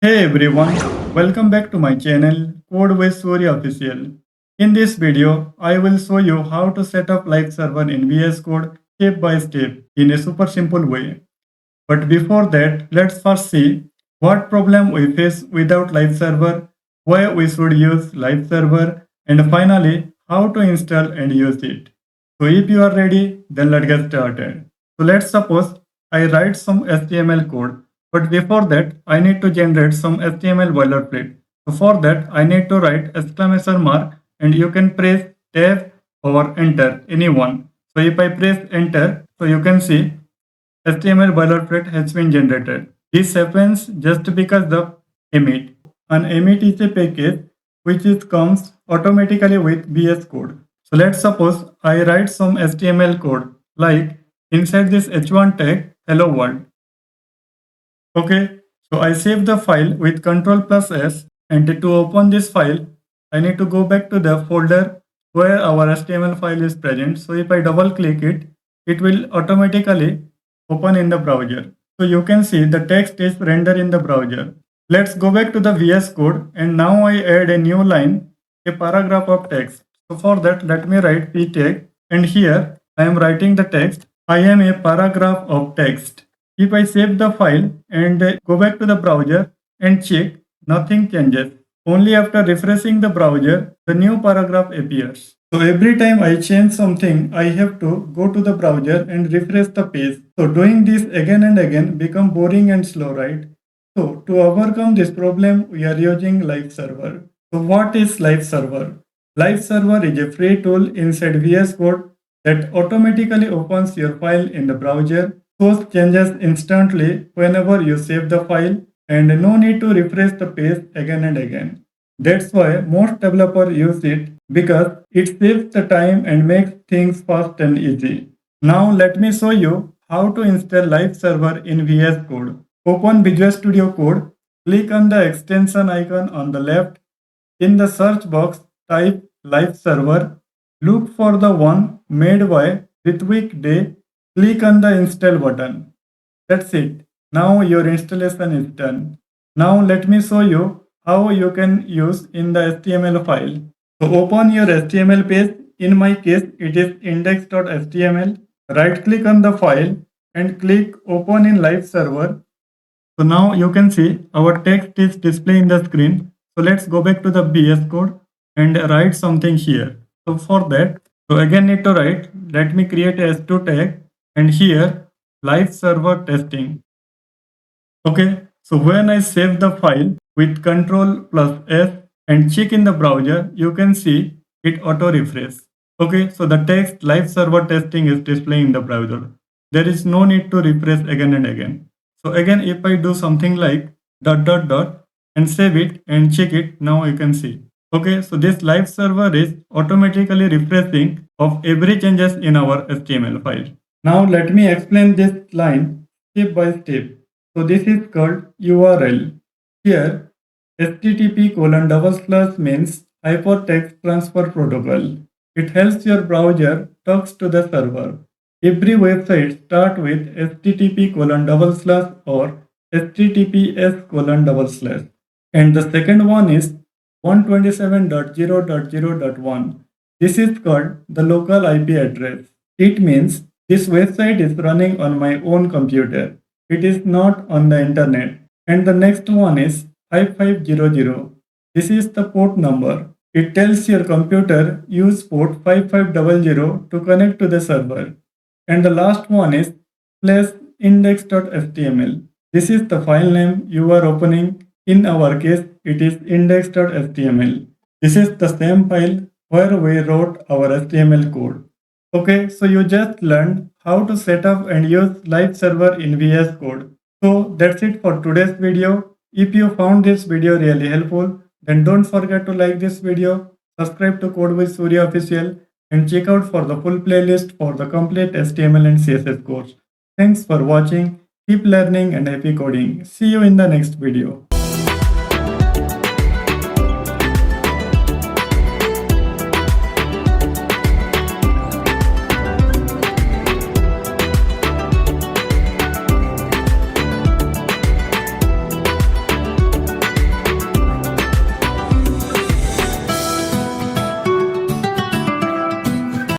Hey everyone, welcome back to my channel Code with Surya Official. In this video, I will show you how to set up live server in VS Code step by step in a super simple way. But before that, let's first see what problem we face without live server, why we should use live server, and finally how to install and use it. So if you are ready, then let's get started. So let's suppose I write some HTML code, but before that I need to generate some HTML boilerplate. So for that I need to write exclamation mark and you can press tab or enter anyone. So if I press enter, so you can see HTML boilerplate has been generated. This happens just because the emit. An emit is a package comes automatically with VS Code. So let's suppose I write some HTML code like inside this h1 tag hello world. Okay, so I save the file with Ctrl plus S, and to open this file I need to go back to the folder where our HTML file is present. So if I double click it, it will automatically open in the browser. So you can see the text is rendered in the browser. Let's go back to the VS Code, and now I add a new line, a paragraph of text. So for that, let me write p tag, and here I am writing the text. I am a paragraph of text. If I save the file and go back to the browser and check, nothing changes. Only after refreshing the browser, the new paragraph appears. So every time I change something, I have to go to the browser and refresh the page. So doing this again and again become boring and slow, right? So to overcome this problem, we are using Live Server. So what is Live Server? Live Server is a free tool inside VS Code that automatically opens your file in the browser, shows changes instantly whenever you save the file, and no need to refresh the page again and again. That's why most developers use it because it saves the time and makes things fast and easy. Now let me show you how to install Live Server in VS Code. Open Visual Studio Code, click on the extension icon on the left. In the search box, type Live Server. Look for the one made by Ritwik Day. Click on the install button. That's it. Now your installation is done. Now let me show you how you can use in the HTML file. So open your HTML page. In my case, it is index.html. Right click on the file and click open in live server. So now you can see our text is displayed in the screen. So let's go back to the VS Code and write something here. So for that, so again need to write, let me create a s2 tag and here live server testing. Okay, so when I save the file with Ctrl plus S and check in the browser, you can see it auto refresh. Okay, so the text live server testing is displaying in the browser. There is no need to refresh again and again. So again, if I do something like ... and save it and check it, now you can see. Okay, so this live server is automatically refreshing of every changes in our HTML file. Now let me explain this line step by step. So this is called URL. Here, http:// means Hypertext Transfer Protocol. It helps your browser talks to the server. Every website starts with http:// or https://. And the second one is 127.0.0.1. This is called the local IP address. It means this website is running on my own computer. It is not on the internet. And the next one is 5500. This is the port number. It tells your computer use port 5500 to connect to the server. And the last one is plus index.html. This is the file name you are opening. In our case, it is index.html. This is the same file where we wrote our HTML code. Okay, so you just learned how to set up and use live server in VS Code. So that's it for today's video. If you found this video really helpful, then don't forget to like this video, subscribe to Code with Surya Official, and check out for the full playlist for the complete HTML and CSS course. Thanks for watching. Keep learning and happy coding. See you in the next video.